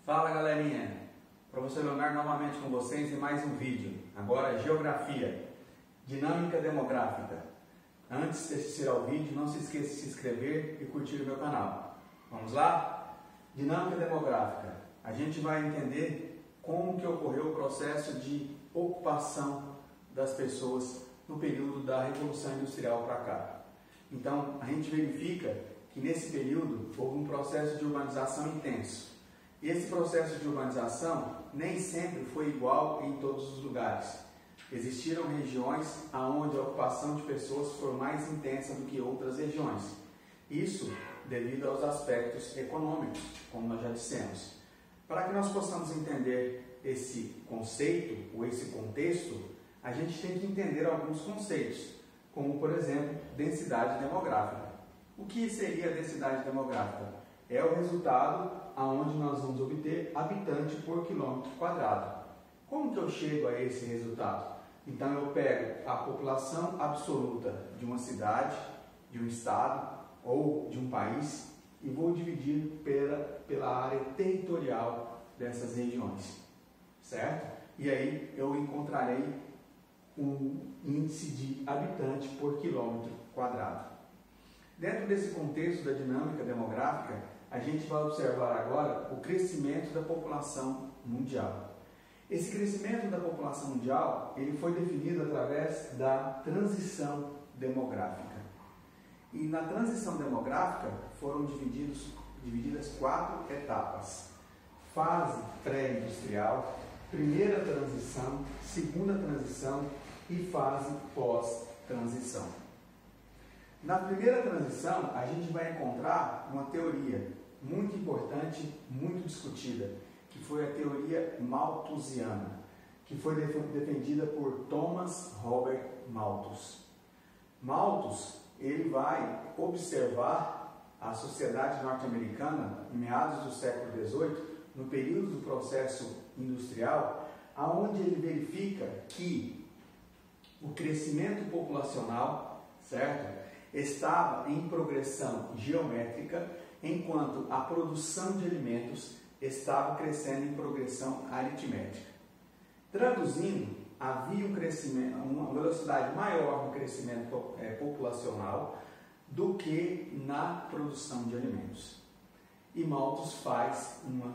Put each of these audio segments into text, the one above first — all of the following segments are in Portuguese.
Fala galerinha, professor Leonardo novamente com vocês em mais um vídeo. Agora Geografia, Dinâmica Demográfica. Antes de assistir ao vídeo, não se esqueça de se inscrever e curtir o meu canal. Vamos lá? Dinâmica Demográfica. A gente vai entender como que ocorreu o processo de ocupação das pessoas no período da Revolução Industrial para cá. Então, a gente verifica que nesse período houve um processo de urbanização intenso. E esse processo de urbanização nem sempre foi igual em todos os lugares. Existiram regiões onde a ocupação de pessoas foi mais intensa do que outras regiões. Isso devido aos aspectos econômicos, como nós já dissemos. Para que nós possamos entender esse conceito ou esse contexto, a gente tem que entender alguns conceitos, como por exemplo, densidade demográfica. O que seria a densidade demográfica? É o resultado aonde nós vamos obter habitante por quilômetro quadrado. Como que eu chego a esse resultado? Então eu pego a população absoluta de uma cidade, de um estado ou de um país e vou dividir pela área territorial dessas regiões, certo? E aí eu encontrarei um índice de habitante por quilômetro quadrado. Dentro desse contexto da dinâmica demográfica, a gente vai observar agora o crescimento da população mundial. Esse crescimento da população mundial ele foi definido através da transição demográfica. E na transição demográfica foram divididas 4 etapas. Fase pré-industrial, primeira transição, segunda transição e fase pós-transição. Na primeira transição, a gente vai encontrar uma teoria muito importante, muito discutida, que foi a teoria malthusiana, que foi defendida por Thomas Robert Malthus. Malthus, ele vai observar a sociedade norte-americana em meados do século XVIII, no período do processo industrial, aonde ele verifica que o crescimento populacional, certo? Estava em progressão geométrica, enquanto a produção de alimentos estava crescendo em progressão aritmética. Traduzindo, havia um crescimento, uma velocidade maior no crescimento populacional do que na produção de alimentos. E Malthus faz uma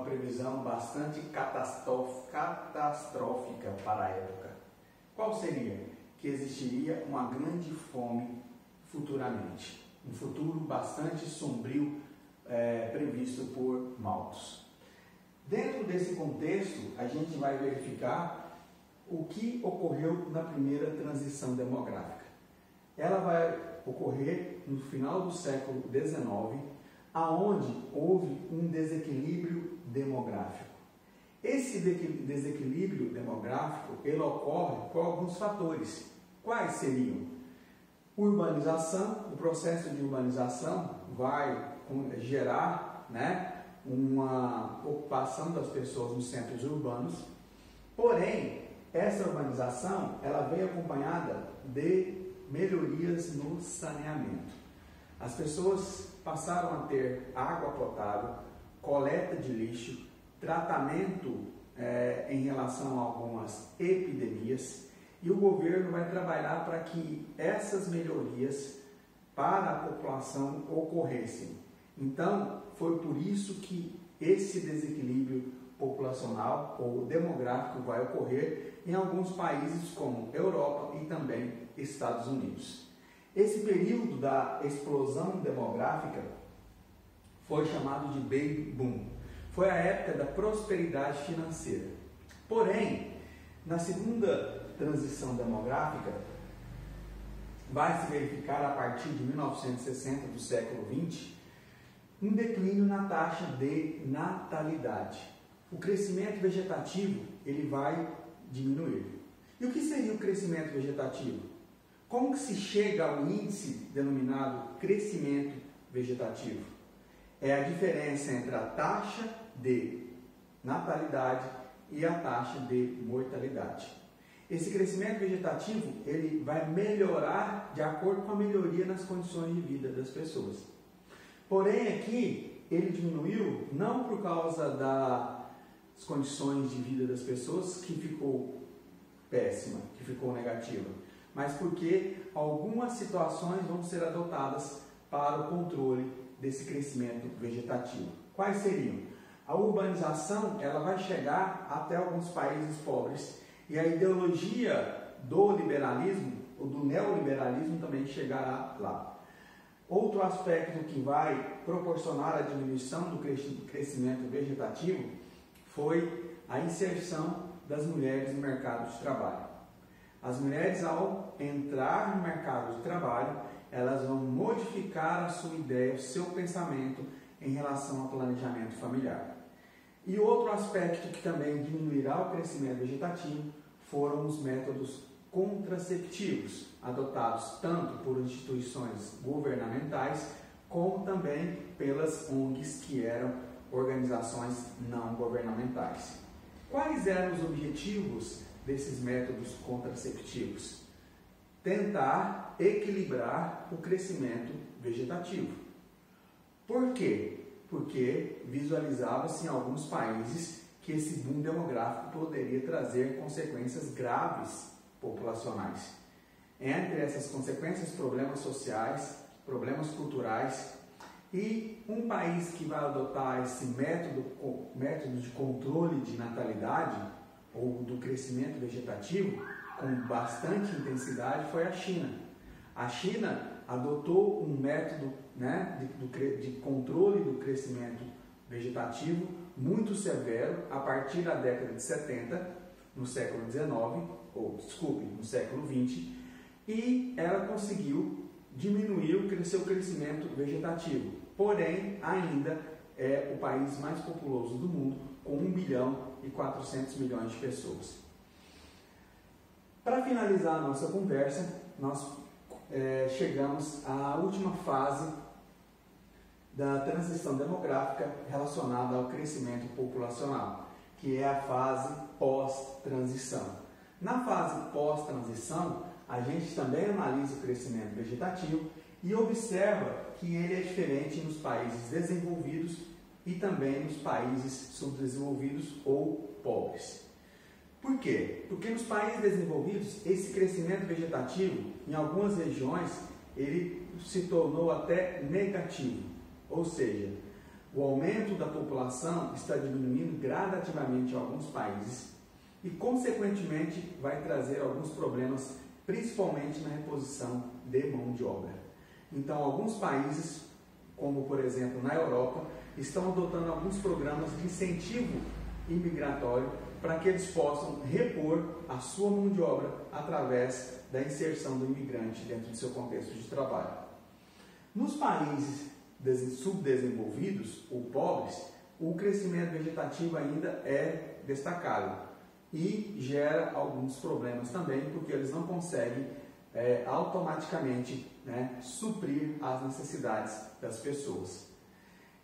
previsão bastante catastrófica para a época. Qual seria? Que existiria uma grande fome futuramente. Um futuro bastante sombrio previsto por Malthus. Dentro desse contexto, a gente vai verificar o que ocorreu na primeira transição demográfica. Ela vai ocorrer no final do século XIX, aonde houve um desequilíbrio demográfico. Esse desequilíbrio demográfico ele ocorre por alguns fatores. Quais seriam? Urbanização, o processo de urbanização vai gerar uma ocupação das pessoas nos centros urbanos, porém, essa urbanização ela veio acompanhada de melhorias no saneamento. As pessoas passaram a ter água potável, coleta de lixo, tratamento em relação a algumas epidemias, e o governo vai trabalhar para que essas melhorias para a população ocorressem. Então, foi por isso que esse desequilíbrio populacional ou demográfico vai ocorrer em alguns países como Europa e também Estados Unidos. Esse período da explosão demográfica foi chamado de Baby Boom. Foi a época da prosperidade financeira. Porém, na segunda transição demográfica, vai se verificar a partir de 1960 do século XX, um declínio na taxa de natalidade. O crescimento vegetativo ele vai diminuir. E o que seria o crescimento vegetativo? Como que se chega ao índice denominado crescimento vegetativo? É a diferença entre a taxa de natalidade e a taxa de mortalidade. Esse crescimento vegetativo ele vai melhorar de acordo com a melhoria nas condições de vida das pessoas. Porém, aqui ele diminuiu não por causa das condições de vida das pessoas, que ficou péssima, que ficou negativa, mas porque algumas situações vão ser adotadas para o controle desse crescimento vegetativo. Quais seriam? A urbanização, ela vai chegar até alguns países pobres, e a ideologia do liberalismo, ou do neoliberalismo, também chegará lá. Outro aspecto que vai proporcionar a diminuição do crescimento vegetativo foi a inserção das mulheres no mercado de trabalho. As mulheres, ao entrar no mercado de trabalho, elas vão modificar a sua ideia, o seu pensamento em relação ao planejamento familiar. E outro aspecto que também diminuirá o crescimento vegetativo foram os métodos contraceptivos, adotados tanto por instituições governamentais, como também pelas ONGs, que eram organizações não governamentais. Quais eram os objetivos desses métodos contraceptivos? Tentar equilibrar o crescimento vegetativo. Por quê? Porque visualizava-se em alguns países que esse boom demográfico poderia trazer consequências graves populacionais. Entre essas consequências, problemas sociais, problemas culturais, e um país que vai adotar esse método de controle de natalidade ou do crescimento vegetativo com bastante intensidade foi a China. A China adotou um método, de controle do crescimento vegetativo muito severo a partir da década de 70, no século XIX, no século XX, e ela conseguiu diminuir o seu crescimento vegetativo. Porém, ainda é o país mais populoso do mundo, com 1 bilhão e 400 milhões de pessoas. Para finalizar a nossa conversa, nós chegamos à última fase da transição demográfica relacionada ao crescimento populacional, que é a fase pós-transição. Na fase pós-transição, a gente também analisa o crescimento vegetativo e observa que ele é diferente nos países desenvolvidos e também nos países subdesenvolvidos ou pobres. Por quê? Porque nos países desenvolvidos, esse crescimento vegetativo, em algumas regiões, ele se tornou até negativo. Ou seja, o aumento da população está diminuindo gradativamente em alguns países e, consequentemente, vai trazer alguns problemas, principalmente na reposição de mão de obra. Então, alguns países, como por exemplo na Europa, estão adotando alguns programas de incentivo imigratório para que eles possam repor a sua mão de obra através da inserção do imigrante dentro do seu contexto de trabalho. Nos países subdesenvolvidos ou pobres, o crescimento vegetativo ainda é destacável e gera alguns problemas também, porque eles não conseguem automaticamente suprir as necessidades das pessoas.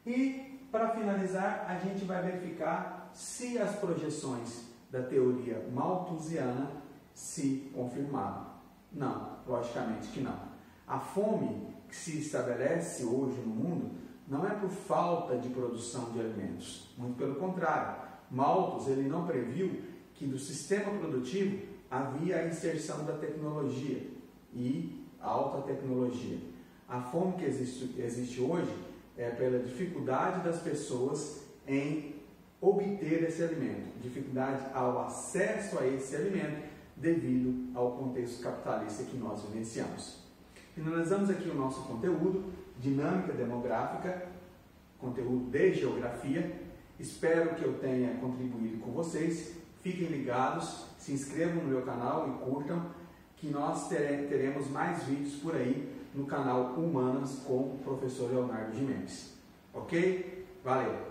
E, para finalizar, a gente vai verificar se as projeções da teoria malthusiana se confirmaram. Não, logicamente que não. A fome que se estabelece hoje no mundo não é por falta de produção de alimentos, muito pelo contrário. Malthus ele não previu que do sistema produtivo havia a inserção da tecnologia e a alta tecnologia. A fome que existe hoje é pela dificuldade das pessoas em obter esse alimento, dificuldade ao acesso a esse alimento devido ao contexto capitalista que nós vivenciamos. Finalizamos aqui o nosso conteúdo, dinâmica demográfica, conteúdo de geografia. Espero que eu tenha contribuído com vocês. Fiquem ligados, se inscrevam no meu canal e curtam, que nós teremos mais vídeos por aí no canal Humanas com o professor Leonardo Gimenez. Ok? Valeu!